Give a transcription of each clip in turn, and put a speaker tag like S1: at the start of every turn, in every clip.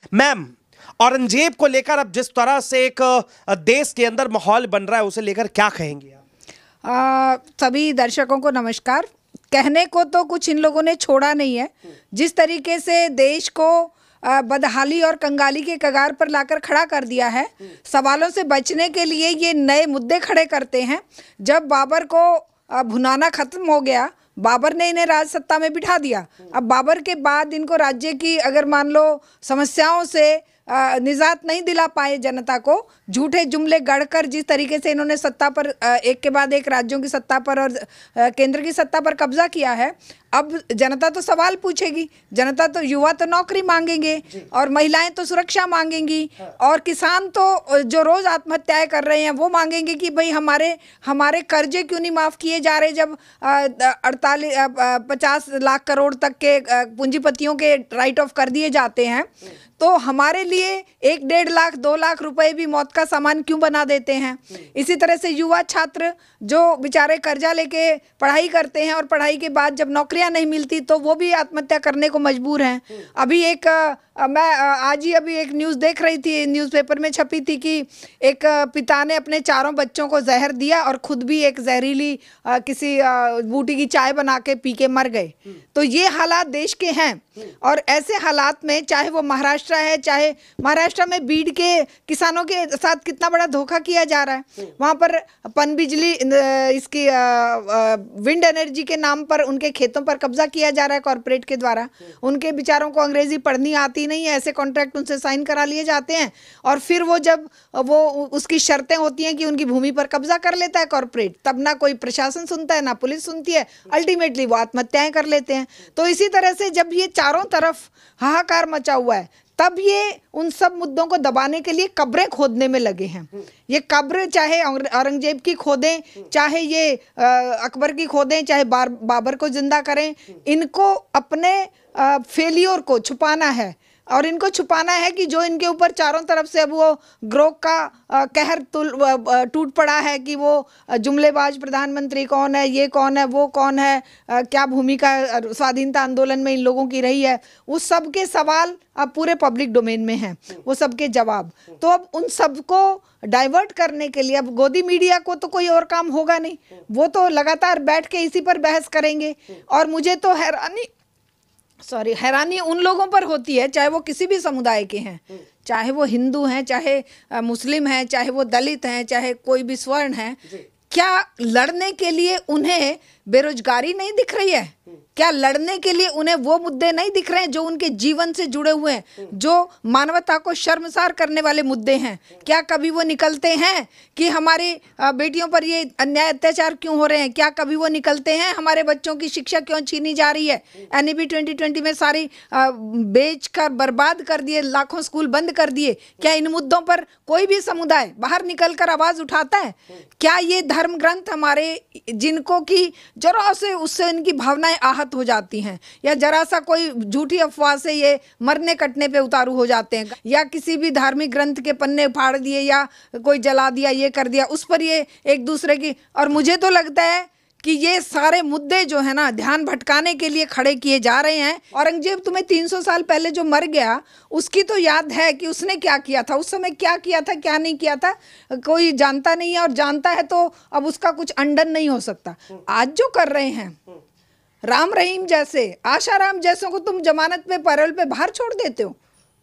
S1: Ma'am, Aurangzeb को लेकर अब जिस तरह से एक देश के अंदर माहौल बन रहा है, उसे लेकर क्या कहेंगे आप?
S2: सभी दर्शकों को नमस्कार। कहने को तो कुछ इन लोगों ने छोड़ा नहीं है। जिस तरीके से देश को बदहाली और कंगाली के कगार पर लाकर खड़ा कर दिया है, सवालों से बचने के लिए ये नए मुद्दे खड़े करते हैं। जब बाबर को भुनाना खत्म हो गया, बाबर ने इन्हें राज सत्ता में बिठा दिया। अब बाबर के बाद इनको राज्य की अगर मान लो समस्याओं से निजात नहीं दिला पाए जनता को, झूठे जुमले गढ़कर जिस तरीके से इन्होंने सत्ता पर एक के बाद एक राज्यों की सत्ता पर और केंद्र की सत्ता पर कब्जा किया है, अब जनता तो सवाल पूछेगी। जनता तो, युवा तो नौकरी मांगेंगे और महिलाएं तो सुरक्षा मांगेंगी और किसान तो जो रोज आत्महत्याएं कर रहे हैं वो मांगेंगे कि भाई हमारे कर्जे क्यों नहीं माफ़ किए जा रहे, जब 50 लाख करोड़ तक के पूंजीपतियों के राइट ऑफ कर दिए जाते हैं, तो हमारे लिए 1-1.5 लाख 2 लाख रुपए भी मौत का सामान क्यों बना देते हैं। इसी तरह से युवा छात्र जो बेचारे कर्जा लेके पढ़ाई करते हैं और पढ़ाई के बाद जब नौकरियां नहीं मिलती तो वो भी आत्महत्या करने को मजबूर हैं। अभी मैं आज ही अभी एक न्यूज़ देख रही थी, न्यूज़पेपर में छपी थी कि एक पिता ने अपने 4 बच्चों को जहर दिया और खुद भी एक जहरीली किसी बूटी की चाय बना के पी के मर गए। तो ये हालात देश के हैं और ऐसे हालात में चाहे वो महाराष्ट्र है, चाहे महाराष्ट्र में बीड के किसानों के साथ कितना बड़ा धोखा किया जा रहा है। वहाँ पर पनबिजली इसकी विंड एनर्जी के नाम पर उनके खेतों पर कब्जा किया जा रहा है कॉरपोरेट के द्वारा। उनके बेचारों को अंग्रेजी पढ़नी आती नहीं है, ऐसे कॉन्ट्रैक्ट उनसे साइन करा लिए जाते हैं और फिर वो जब वो उसकी शर्तें होती हैं कि उनकी भूमि पर कब्जा कर लेता है कॉरपोरेट, तब ना कोई प्रशासन सुनता है ना पुलिस सुनती है, अल्टीमेटली वो आत्महत्याएं कर लेते हैं। तो इसी तरह से जब ये चारों तरफ हाहाकार मचा हुआ है, तब ये उन सब मुद्दों को दबाने के लिए कब्रें खोदने में लगे हैं। ये कब्र चाहे औरंगजेब की खोदें, चाहे ये अकबर की खोदें, चाहे बाबर को जिंदा करें, इनको अपने फेलियर को छुपाना है और इनको छुपाना है कि जो इनके ऊपर चारों तरफ से अब वो ग्रोक का कहर टूट पड़ा है कि वो जुमलेबाज प्रधानमंत्री कौन है, ये कौन है, वो कौन है, क्या भूमिका स्वाधीनता आंदोलन में इन लोगों की रही है, उस सब के सवाल अब पूरे पब्लिक डोमेन में हैं, वो सबके जवाब। तो अब उन सबको डाइवर्ट करने के लिए अब गोदी मीडिया को तो कोई और काम होगा नहीं, वो तो लगातार बैठ के इसी पर बहस करेंगे। और मुझे तो हैरानी उन लोगों पर होती है, चाहे वो किसी भी समुदाय के हैं, चाहे वो हिंदू हैं, चाहे मुस्लिम हैं, चाहे वो दलित हैं, चाहे कोई भी स्वर्ण है, क्या लड़ने के लिए उन्हें बेरोजगारी नहीं दिख रही है? क्या लड़ने के लिए उन्हें वो मुद्दे नहीं दिख रहे हैं जो उनके जीवन से जुड़े हुए हैं, जो मानवता को शर्मसार करने वाले मुद्दे हैं? क्या कभी वो निकलते हैं कि हमारी बेटियों पर ये अन्याय अत्याचार क्यों हो रहे हैं? क्या कभी वो निकलते हैं हमारे बच्चों की शिक्षा क्यों छीनी जा रही है? NEP 2020 में सारी बेच कर बर्बाद कर दिए, लाखों स्कूल बंद कर दिए। क्या इन मुद्दों पर कोई भी समुदाय बाहर निकल कर आवाज़ उठाता है? क्या ये धर्म ग्रंथ हमारे जिनको की जरा से उससे इनकी भावनाएं आहत हो जाती हैं, या जरा सा कोई झूठी अफवाह से ये मरने कटने पे उतारू हो जाते हैं, या किसी भी धार्मिक ग्रंथ के पन्ने फाड़ दिए या कोई जला दिया, ये कर दिया, उस पर ये एक दूसरे की। और मुझे तो लगता है कि ये सारे मुद्दे जो है ना ध्यान भटकाने के लिए खड़े किए जा रहे हैं। औरंगजेब तुम्हें 300 साल पहले जो मर गया, उसकी तो याद है कि उसने क्या किया था, उस समय क्या किया था, क्या नहीं किया था, कोई जानता नहीं है, और जानता है तो अब उसका कुछ अंडन नहीं हो सकता। आज जो कर रहे हैं, राम रहीम जैसे, आशाराम जैसों को तुम जमानत पे पैरोल पे बाहर छोड़ देते हो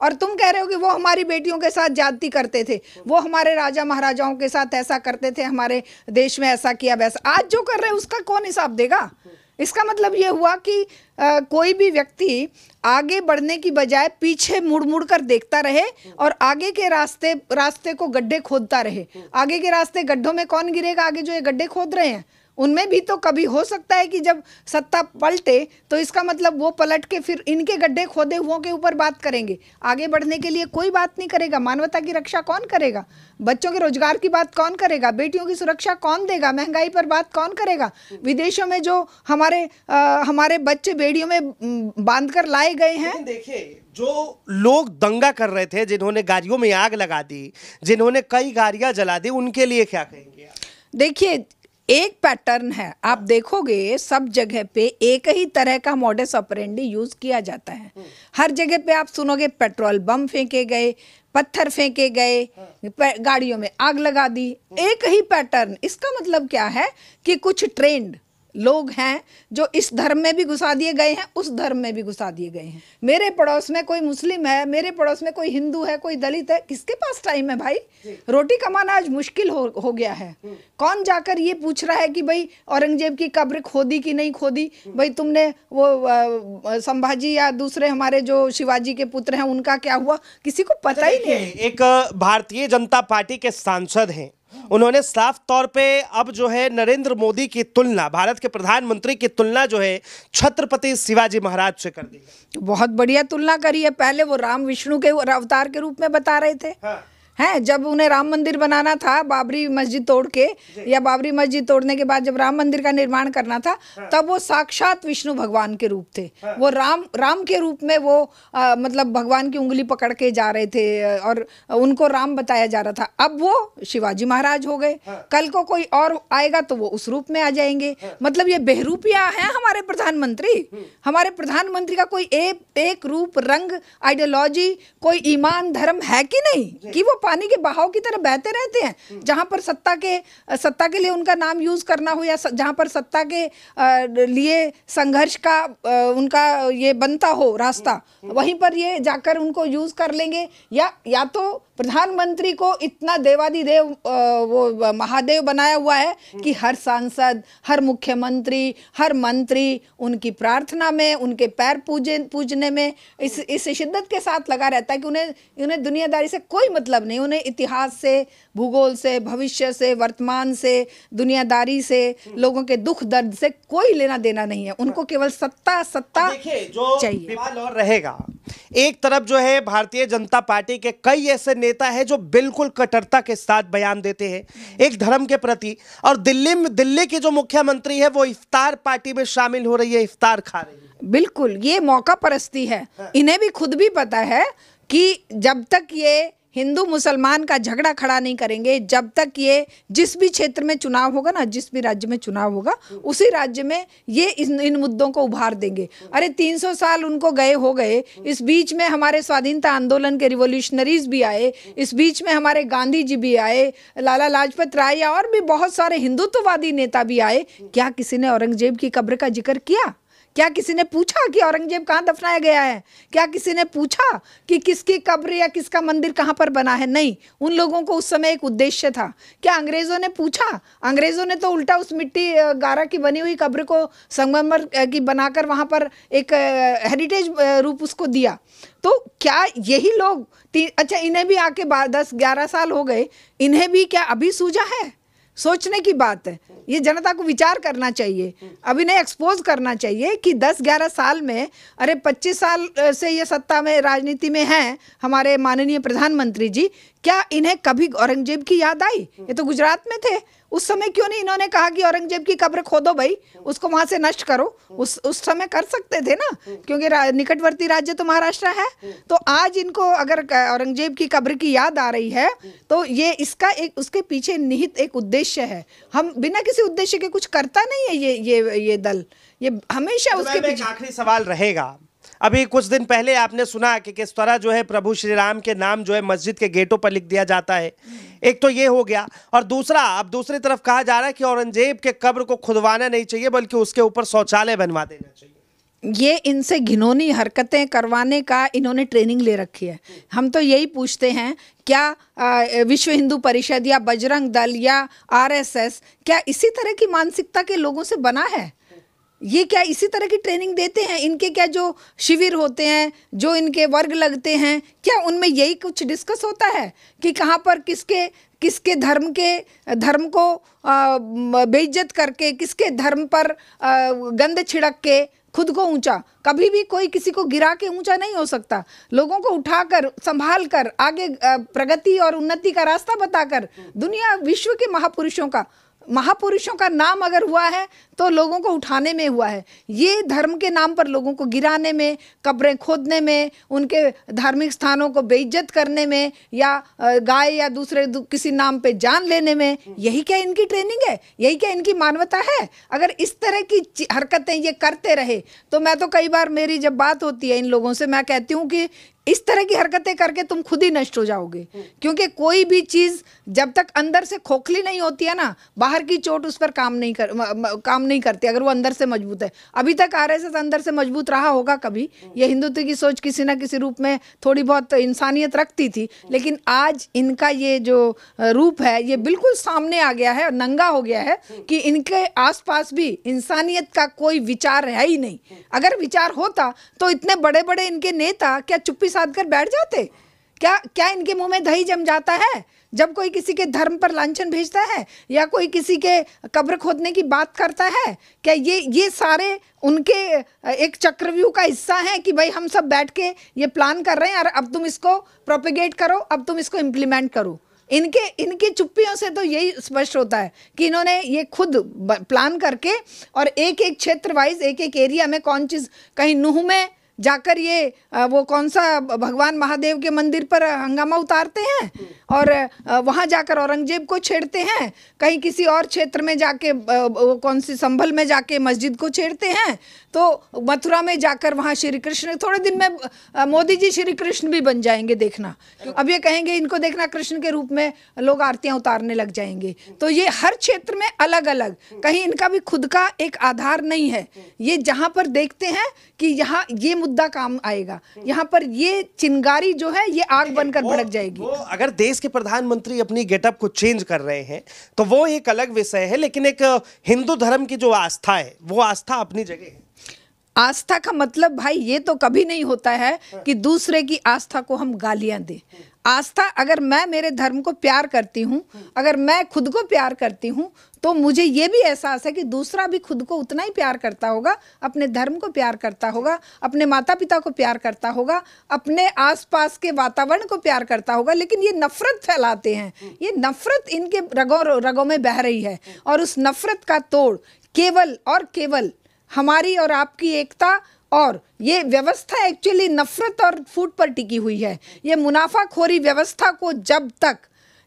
S2: और तुम कह रहे हो कि वो हमारी बेटियों के साथ ज्यादती करते थे, वो हमारे राजा महाराजाओं के साथ ऐसा करते थे, हमारे देश में ऐसा किया वैसा। आज जो कर रहे हैं उसका कौन हिसाब देगा? इसका मतलब ये हुआ कि कोई भी व्यक्ति आगे बढ़ने की बजाय पीछे मुड़ मुड़ कर देखता रहे और आगे के रास्ते को गड्ढे खोदता रहे। आगे के रास्ते गड्ढों में कौन गिरेगा? आगे जो ये गड्ढे खोद रहे हैं उनमें भी तो कभी हो सकता है कि जब सत्ता पलटे तो इसका मतलब वो पलट के फिर इनके गड्ढे खोदे हुओं के ऊपर बात करेंगे। आगे बढ़ने के लिए कोई बात नहीं करेगा। मानवता की रक्षा कौन करेगा? बच्चों के रोजगार की बात कौन करेगा? बेटियों की सुरक्षा कौन देगा? महंगाई पर बात कौन करेगा? विदेशों में जो हमारे बच्चे बेड़ियों में बांध कर लाए गए हैं।
S1: देखिए, जो लोग दंगा कर रहे थे, जिन्होंने गाड़ियों में आग लगा दी, जिन्होंने कई गाड़ियां जला दी, उनके लिए क्या कहेंगे आप?
S2: देखिए, एक पैटर्न है, आप देखोगे सब जगह पे एक ही तरह का मॉडस ऑपरेंडी यूज किया जाता है। हर जगह पे आप सुनोगे पेट्रोल बम फेंके गए, पत्थर फेंके गए, गाड़ियों में आग लगा दी, एक ही पैटर्न। इसका मतलब क्या है कि कुछ ट्रेंड लोग हैं जो इस धर्म में भी घुसा दिए गए हैं, उस धर्म में भी घुसा दिए गए हैं। मेरे पड़ोस में कोई मुस्लिम है, मेरे पड़ोस में कोई हिंदू है, कोई दलित है, किसके पास टाइम है भाई? रोटी कमाना आज मुश्किल हो गया है। कौन जाकर ये पूछ रहा है कि भाई औरंगजेब की कब्र खोदी कि नहीं खोदी, भाई तुमने वो संभाजी या दूसरे हमारे जो शिवाजी के पुत्र हैं उनका क्या हुआ, किसी को पता ही नहीं।
S1: एक भारतीय जनता पार्टी के सांसद हैं, उन्होंने साफ तौर पे अब जो है नरेंद्र मोदी की तुलना, भारत के प्रधानमंत्री की तुलना जो है छत्रपति शिवाजी महाराज से कर दी।
S2: बहुत बढ़िया तुलना करी है। पहले वो राम विष्णु के अवतार के रूप में बता रहे थे।
S1: हाँ।
S2: हैं, जब उन्हें राम मंदिर बनाना था बाबरी मस्जिद तोड़ के, या बाबरी मस्जिद तोड़ने के बाद जब राम मंदिर का निर्माण करना था, तब वो साक्षात विष्णु भगवान के रूप थे। वो राम के रूप में वो मतलब भगवान की उंगली पकड़ के जा रहे थे और उनको राम बताया जा रहा था। अब वो शिवाजी महाराज हो गए, कल को कोई और आएगा तो वो उस रूप में आ जाएंगे। मतलब ये बहरूपिया है हमारे प्रधानमंत्री। हमारे प्रधानमंत्री का कोई एक रूप, रंग, आइडियोलॉजी, कोई ईमान, धर्म है कि नहीं, कि वो पानी के बहाव की तरह बहते रहते हैं। जहां पर सत्ता के लिए उनका नाम यूज करना हो, या जहां पर सत्ता के लिए संघर्ष का उनका ये बनता हो रास्ता, वहीं पर ये जाकर उनको यूज कर लेंगे। या तो प्रधानमंत्री को इतना देवादिदेव वो महादेव बनाया हुआ है कि हर सांसद, हर मुख्यमंत्री, हर मंत्री उनकी प्रार्थना में, उनके पैर पूजने में इस शिद्दत के साथ लगा रहता है कि उन्हें दुनियादारी से कोई मतलब नहीं। उन्हें इतिहास से, भूगोल से, भविष्य से, वर्तमान से, दुनियादारी से, लोगों के दुख दर्द से कोई लेना देना नहीं है। उनको केवल सत्ता
S1: देखिए, जो
S2: चाहिए।
S1: विवाद और रहेगा, एक तरफ जो है भारतीय जनता पार्टी के कई ऐसे नेता हैं जो बिल्कुल कट्टरता के साथ बयान देते हैं एक धर्म के प्रति, और दिल्ली की जो मुख्यमंत्री है वो इफ्तार पार्टी में शामिल हो रही है, इफ्तार खा रही है।
S2: बिल्कुल, ये मौका परस्ती है। इन्हें भी खुद भी पता है कि जब तक ये हिंदू मुसलमान का झगड़ा खड़ा नहीं करेंगे, जब तक ये जिस भी क्षेत्र में चुनाव होगा ना, जिस भी राज्य में चुनाव होगा, उसी राज्य में ये इन मुद्दों को उभार देंगे। अरे 300 साल उनको हो गए, इस बीच में हमारे स्वाधीनता आंदोलन के रिवोल्यूशनरीज भी आए, इस बीच में हमारे गांधी जी भी आए, लाला लाजपत राय और भी बहुत सारे हिंदुत्ववादी नेता भी आए। क्या किसी ने औरंगजेब की कब्र का जिक्र किया? क्या किसी ने पूछा कि औरंगजेब कहाँ दफनाया गया है? क्या किसी ने पूछा कि किसकी कब्र या किसका मंदिर कहाँ पर बना है? नहीं, उन लोगों को उस समय एक उद्देश्य था। क्या अंग्रेजों ने पूछा? अंग्रेजों ने तो उल्टा उस मिट्टी गारा की बनी हुई कब्र को संगमरमर की बनाकर वहाँ पर एक हेरिटेज रूप उसको दिया। तो क्या यही लोग अच्छा, इन्हें भी आके 10-11 साल हो गए, इन्हें भी क्या अभी सूझा है? सोचने की बात है। ये जनता को विचार करना चाहिए, अभी नहीं एक्सपोज करना चाहिए कि 10-11 साल में, अरे 25 साल से ये सत्ता में, राजनीति में हैं हमारे माननीय प्रधानमंत्री जी, क्या इन्हें कभी औरंगजेब की याद आई? ये तो गुजरात में थे, उस समय क्यों नहीं इन्होंने कहा कि औरंगजेब की कब्र खोदो भाई, उसको वहां से नष्ट करो? उस समय कर सकते थे ना, क्योंकि निकटवर्ती राज्य तो महाराष्ट्र है। तो आज इनको अगर औरंगजेब की कब्र की याद आ रही है तो ये इसका एक, उसके पीछे निहित एक उद्देश्य है। हम बिना किसी उद्देश्य के कुछ करता नहीं है ये दल, ये हमेशा उसके पीछे।
S1: आखिरी सवाल रहेगा, अभी कुछ दिन पहले आपने सुना कि किस तरह जो है प्रभु श्री राम के नाम जो है मस्जिद के गेटों पर लिख दिया जाता है। एक तो ये हो गया, और दूसरा, अब दूसरी तरफ कहा जा रहा है कि औरंगजेब के कब्र को खुदवाना नहीं चाहिए बल्कि उसके ऊपर शौचालय बनवा देना चाहिए।
S2: ये इनसे घिनौनी हरकतें करवाने का इन्होंने ट्रेनिंग ले रखी है। हम तो यही पूछते हैं, क्या विश्व हिंदू परिषद या बजरंग दल या आरएसएस क्या इसी तरह की मानसिकता के लोगों से बना है? ये क्या इसी तरह की ट्रेनिंग देते हैं? इनके क्या जो शिविर होते हैं, जो इनके वर्ग लगते हैं, क्या उनमें यही कुछ डिस्कस होता है कि कहाँ पर किसके धर्म को बेइज्जत करके, किसके धर्म पर गंद छिड़क के खुद को ऊंचा? कभी भी कोई किसी को गिरा के ऊंचा नहीं हो सकता। लोगों को उठाकर, संभाल कर, आगे प्रगति और उन्नति का रास्ता बताकर दुनिया विश्व के महापुरुषों का महापुरुषों का नाम अगर हुआ है तो लोगों को उठाने में हुआ है। ये धर्म के नाम पर लोगों को गिराने में, कब्रें खोदने में, उनके धार्मिक स्थानों को बेइज्जत करने में, या गाय या दूसरे किसी नाम पे जान लेने में, यही क्या इनकी ट्रेनिंग है? यही क्या इनकी मानवता है? अगर इस तरह की हरकतें ये करते रहे तो मैं तो कई बार, मेरी जब बात होती है इन लोगों से, मैं कहती हूँ कि इस तरह की हरकतें करके तुम खुद ही नष्ट हो जाओगे। क्योंकि कोई भी चीज जब तक अंदर से खोखली नहीं होती है ना, बाहर की चोट उस पर काम नहीं करती अगर वो अंदर से मजबूत है। अभी तक आरएसएस अंदर से मजबूत रहा होगा कभी? ये हिंदुत्व की सोच किसी ना किसी रूप में थोड़ी बहुत इंसानियत रखती थी, लेकिन आज इनका ये जो रूप है ये बिल्कुल सामने आ गया है और नंगा हो गया है कि इनके आसपास भी इंसानियत का कोई विचार है ही नहीं। अगर विचार होता तो इतने बड़े बड़े इनके नेता क्या चुप्पी साध कर बैठ जाते? क्या इनके मुंह में दही जम जाता है जब कोई किसी के धर्म पर लांछन भेजता है या कोई किसी के कब्र खोदने की बात करता है? क्या ये सारे उनके एक चक्रव्यूह का हिस्सा है कि भाई हम सब बैठ के ये प्लान कर रहे हैं और अब तुम इसको प्रोपेगेट करो, अब तुम इसको इम्प्लीमेंट करो? इनके चुप्पियों से तो यही स्पष्ट होता है कि इन्होंने ये खुद प्लान करके और एक एक क्षेत्र वाइज, एक एक एरिया में कौन चीज़, कहीं नूह में जाकर ये वो कौन सा भगवान महादेव के मंदिर पर हंगामा उतारते हैं और वहाँ जाकर औरंगजेब को छेड़ते हैं, कहीं किसी और क्षेत्र में जाके कौन सी संभल में जाके मस्जिद को छेड़ते हैं, तो मथुरा में जाकर वहाँ श्री कृष्ण, थोड़े दिन में मोदी जी श्री कृष्ण भी बन जाएंगे, देखना। अब ये कहेंगे इनको देखना कृष्ण के रूप में लोग आरतियाँ उतारने लग जाएंगे। तो ये हर क्षेत्र में अलग अलग, कहीं इनका भी खुद का एक आधार नहीं है। ये जहाँ पर देखते हैं कि यहाँ ये मुद्दा काम आएगा, यहाँ पर ये चिंगारी जो है ये आग बनकर भड़क जाएगी।
S1: वो अगर देश के प्रधानमंत्री अपनी गेटअप को चेंज कर रहे हैं तो वो एक अलग विषय है, लेकिन एक हिंदू धर्म की जो आस्था है वो आस्था अपनी जगह है।
S2: आस्था का मतलब भाई ये तो कभी नहीं होता है कि दूसरे की आस्था को हम गालियां दें। आस्था, अगर मैं मेरे धर्म को प्यार करती हूँ, अगर मैं खुद को प्यार करती हूँ, तो मुझे ये भी एहसास है कि दूसरा भी खुद को उतना ही प्यार करता होगा, अपने धर्म को प्यार करता होगा, अपने माता पिता को प्यार करता होगा, अपने आसपास के वातावरण को प्यार करता होगा। लेकिन ये नफरत फैलाते हैं, ये नफरत इनके रगों में बह रही है और उस नफरत का तोड़ केवल और केवल हमारी और आपकी एकता और ये व्यवस्था एक्चुअली नफरत और फूट पर टिकी हुई है। ये मुनाफाखोरी व्यवस्था को जब तक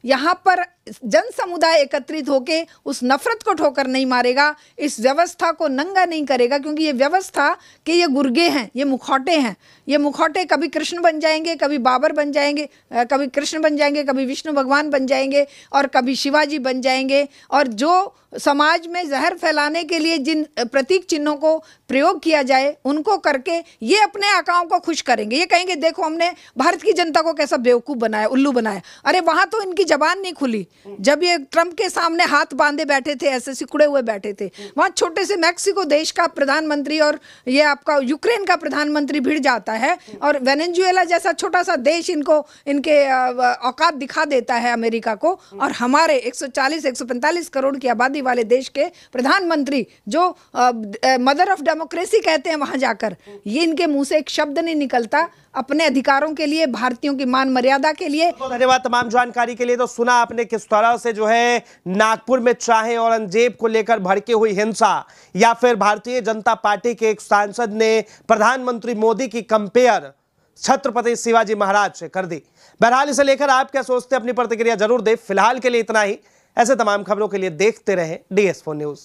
S2: यहाँ पर जन समुदाय एकत्रित होके उस नफरत को ठोकर नहीं मारेगा, इस व्यवस्था को नंगा नहीं करेगा, क्योंकि ये व्यवस्था के ये गुर्गे हैं, ये मुखौटे हैं। ये मुखौटे कभी कृष्ण बन जाएंगे, कभी बाबर बन जाएंगे, कभी कृष्ण बन जाएंगे, कभी विष्णु भगवान बन जाएंगे और कभी शिवाजी बन जाएंगे। और जो समाज में जहर फैलाने के लिए जिन प्रतीक चिन्हों को प्रयोग किया जाए उनको करके ये अपने आकाओं को खुश करेंगे। ये कहेंगे देखो हमने भारत की जनता को कैसा बेवकूफ़ बनाया, उल्लू बनाया। अरे वहाँ तो इनकी जबान नहीं खुली जब ये ट्रंप के सामने हाथ बांधे बैठे थे, ऐसे सिकुड़े हुए बैठे थे। वहाँ छोटे से मैक्सिको देश का प्रधानमंत्री और ये आपका यूक्रेन का प्रधानमंत्री भिड़ जाता है और वेनेजुएला जैसा छोटा सा देश इनके औकात दिखा देता है अमेरिका को। और हमारे 140-145 करोड़ की आबादी वाले देश के प्रधानमंत्री जो मदर ऑफ डेमोक्रेसी कहते हैं, वहां जाकर ये इनके मुंह से एक शब्द नहीं निकलता अपने अधिकारों के लिए, भारतीयों की मान मर्यादा के लिए।
S1: तो धन्यवाद तमाम जानकारी के लिए। तो सुना आपने किस तरह से जो है नागपुर में चाहे औरंगजेब को लेकर भड़की हुई हिंसा या फिर भारतीय जनता पार्टी के एक सांसद ने प्रधानमंत्री मोदी की कंपेयर छत्रपति शिवाजी महाराज से कर दी। बहरहाल इसे लेकर आप क्या सोचते हैं, अपनी प्रतिक्रिया जरूर दें। फिलहाल के लिए इतना ही। ऐसे तमाम खबरों के लिए देखते रहें DS4 न्यूज़।